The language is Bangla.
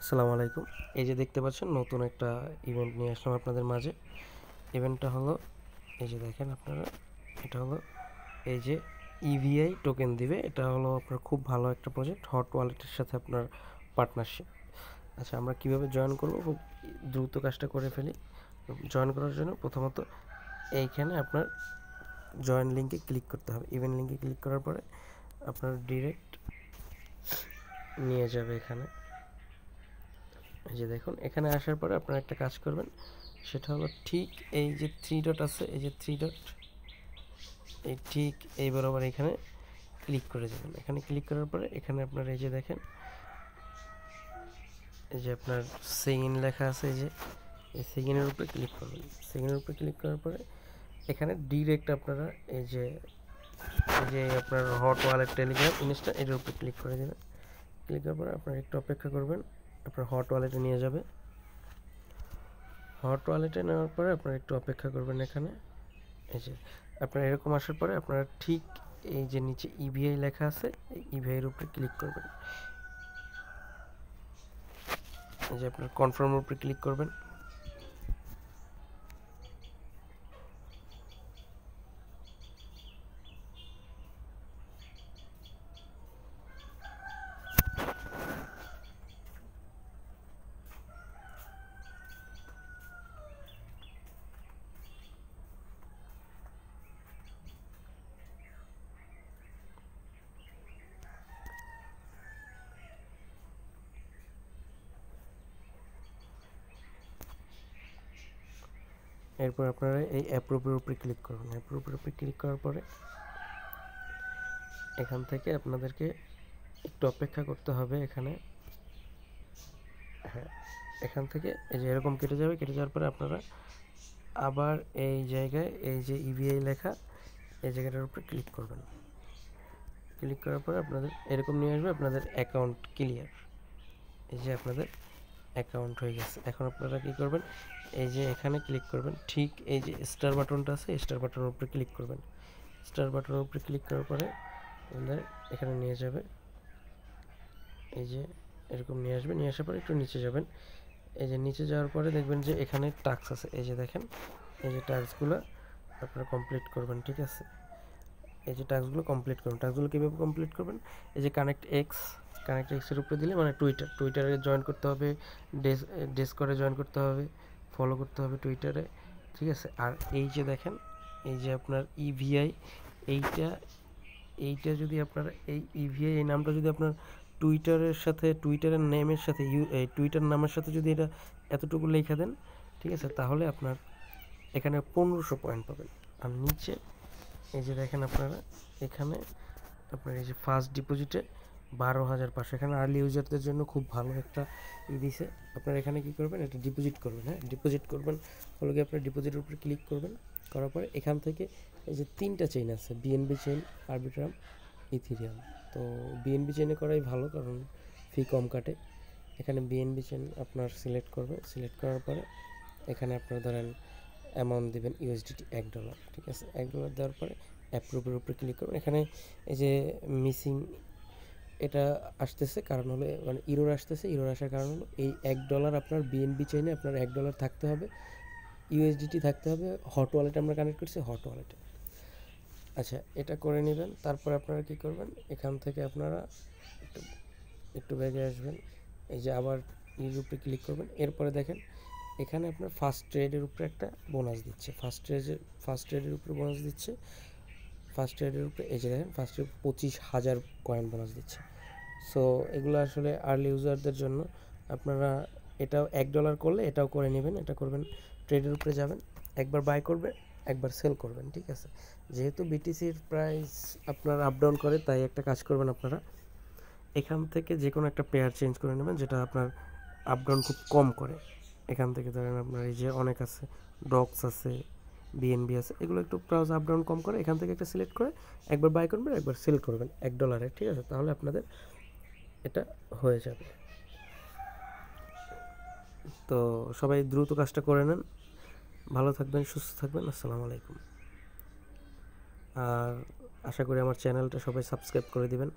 আসসালামু আলাইকুম। এই যে দেখতে পাচ্ছেন নতুন একটা ইভেন্ট নিয়ে আসলাম আপনাদের মাঝে। ইভেন্টটা হলো এই যে দেখেন আপনারা, এটা হলো এই যে ইভিআই টোকেন দিবে। এটা হলো আপনার খুব ভালো একটা প্রজেক্ট, হট ওয়ালেটের সাথে আপনার পার্টনারশিপ। আচ্ছা, আমরা কিভাবে জয়েন করব? খুব দ্রুত কাজটা করে ফেলি। জয়েন করার জন্য প্রথমত এইখানে আপনার জয়েন লিঙ্কে ক্লিক করতে হবে। ইভেন্ট লিঙ্কে ক্লিক করার পরে আপনার ডিরেক্ট নিয়ে যাবে এখানে। এই যে দেখুন, এখানে আসার পরে আপনারা একটা কাজ করবেন, সেটা হলো ঠিক এই যে থ্রি ডট আছে, এই যে থ্রি ডট, এই ঠিক এই বরাবর এখানে ক্লিক করে যাবেন। এখানে ক্লিক করার পরে এখানে আপনার এই যে দেখেন, এই যে আপনার সেগিন লেখা আছে, এই যে এই সেগিনের উপরে ক্লিক করবেন। সেগিনের উপরে ক্লিক করার পরে এখানে ডিরেক্ট আপনারা এই যে আপনার হট ওয়ালেট টেলিগ্রাম ইনস্টা এটার উপরে ক্লিক করে দেবেন। ক্লিক করার পরে আপনারা একটু অপেক্ষা করবেন, আপনার হট ওয়ালেটে নিয়ে যাবে। হট ওয়ালেটে নেওয়ার পরে আপনারা একটু অপেক্ষা করবেন। এখানে এই যে আপনার এরকম আসার পরে আপনারা ঠিক এই যে নিচে ইভিআই লেখা আছে, এই ইভিআইয়ের উপরে ক্লিক করবেন। এই যে আপনার কনফার্মের উপরে ক্লিক করবেন। এরপর আপনারা এই অ্যাপ্রুভের উপরে ক্লিক করবেন। অ্যাপ্রুভের উপরে ক্লিক করার পরে এখান থেকে আপনাদেরকে একটু অপেক্ষা করতে হবে। এখানে হ্যাঁ, এখান থেকে এই যে এরকম কেটে যাবে। কেটে যাওয়ার পরে আপনারা আবার এই জায়গায় এই যে ইভিআই লেখা, এই জায়গাটার উপরে ক্লিক করবেন। ক্লিক করার পরে আপনাদের এরকম নিয়ে আসবে, আপনাদের অ্যাকাউন্ট ক্লিয়ার। এই যে আপনাদের অ্যাকাউন্ট হয়ে গেছে। এখন আপনারা কী করবেন, এই যে এখানে ক্লিক করবেন, ঠিক এই যে স্টার বাটনটা আছে, স্টার বাটনের উপরে ক্লিক করবেন। স্টার বাটনের উপরে ক্লিক করার পরে আপনাদের এখানে নিয়ে যাবে। এই যে এরকম নিয়ে আসবে। নিয়ে আসার পরে একটু নিচে যাবেন। এই যে নিচে যাওয়ার পরে দেখবেন যে এখানে টাস্ক আছে। এই যে দেখেন, এই যে টাস্কগুলো আপনারা কমপ্লিট করবেন। ঠিক আছে, এই যে টাস্কগুলো কমপ্লিট করবেন। টাস্কগুলো কীভাবে কমপ্লিট করবেন, এই যে কানেক্ট এক্সের উপরে দিলে মানে টুইটারে জয়েন করতে হবে, ডিসকর্ডে জয়েন করতে হবে, ফলো করতে হবে টুইটারে। ঠিক আছে, আর এই যে দেখেন, এই যে আপনার ইভিআই, এইটা এইটা যদি আপনার এই ইভিআই এই নামটা যদি আপনার টুইটারের নেমের সাথে টুইটার নামের সাথে যদি এটা এতটুকু লেখা দেন, ঠিক আছে, তাহলে আপনার এখানে 1500 পয়েন্ট পাবেন। আর নিচে এই যে দেখেন আপনারা, এখানে আপনার এই যে ফার্স্ট ডিপোজিটে 12,500, এখানে আর্লি ইউজারদের জন্য খুব ভালো একটা দিছে। আপনারা এখানে কী করবেন, এটা ডিপোজিট করবেন। হ্যাঁ, ডিপোজিট করবেন হলো কি, আপনার ডিপোজিটের উপরে ক্লিক করবেন। করার পরে এখান থেকে এই যে 3টা চেইন আছে, বিএনবি চেইন, আরবিট্রাম, ইথিরিয়াম। তো বিএনবি চেইনে করাই ভালো, কারণ ফি কম কাটে। এখানে বিএনবি চেইন আপনার সিলেক্ট করবেন। সিলেক্ট করার পরে এখানে আপনার ধরেন অ্যামাউন্ট দেবেন ইউএসডিটি $1। ঠিক আছে, $1 দেওয়ার পরে অ্যাপ্রুভের উপরে ক্লিক করবেন। এখানে এই যে মিসিং এটা আসতেছে, কারণ হলো মানে ইরোর আসতেছে। ইরোর আসার কারণ হলো এই $1 আপনার বিএনবি চেইনে আপনার $1 থাকতে হবে, ইউএসডিটি থাকতে হবে। হট ওয়ালেটে আমরা কানেক্ট করছি, হট ওয়ালেটে। আচ্ছা, এটা করে নেবেন। তারপর আপনারা কী করবেন, এখান থেকে আপনারা একটু ব্যাগে আসবেন। এই যে আবার এর উপরে ক্লিক করবেন। এরপরে দেখেন এখানে আপনার ফার্স্ট ট্রেডের উপরে একটা বোনাস দিচ্ছে। ফার্স্ট ট্রেডের উপরে বোনাস দিচ্ছে। ফার্স্ট ট্রেডের উপরে এই যে দেখেন, ফার্স্ট ট্রেড 25,000 কয়েন বোনাস দিচ্ছে। সো এগুলো আসলে আর্লি ইউজারদের জন্য। আপনারা এটাও $1 করলে এটাও করে নেবেন। এটা করবেন, ট্রেডের উপরে যাবেন, একবার বাই করবেন, একবার সেল করবেন। ঠিক আছে, যেহেতু বিটিসির প্রাইস আপনার আপ ডাউন করে, তাই একটা কাজ করবেন, আপনারা এখান থেকে যে কোনো একটা পেয়ার চেঞ্জ করে নেবেন যেটা আপনার আপ ডাউন খুব কম করে। এখান থেকে ধরেন আপনার এই যে অনেক আছে, ডক্স আছে, বিএনবি আছে, এগুলো একটু প্রাইস আপ ডাউন কম করে। এখান থেকে একটা সিলেক্ট করে একবার বাই করবেন, একবার সেল করবেন $1। ঠিক আছে, তাহলে আপনাদের এটা হয়ে যাবে। তো সবাই দ্রুত কাজটা করে নেন। ভালো থাকবেন, সুস্থ থাকবেন। আসসালামু আলাইকুম। আর আশা করি আমার চ্যানেলটা সবাই সাবস্ক্রাইব করে দিবেন।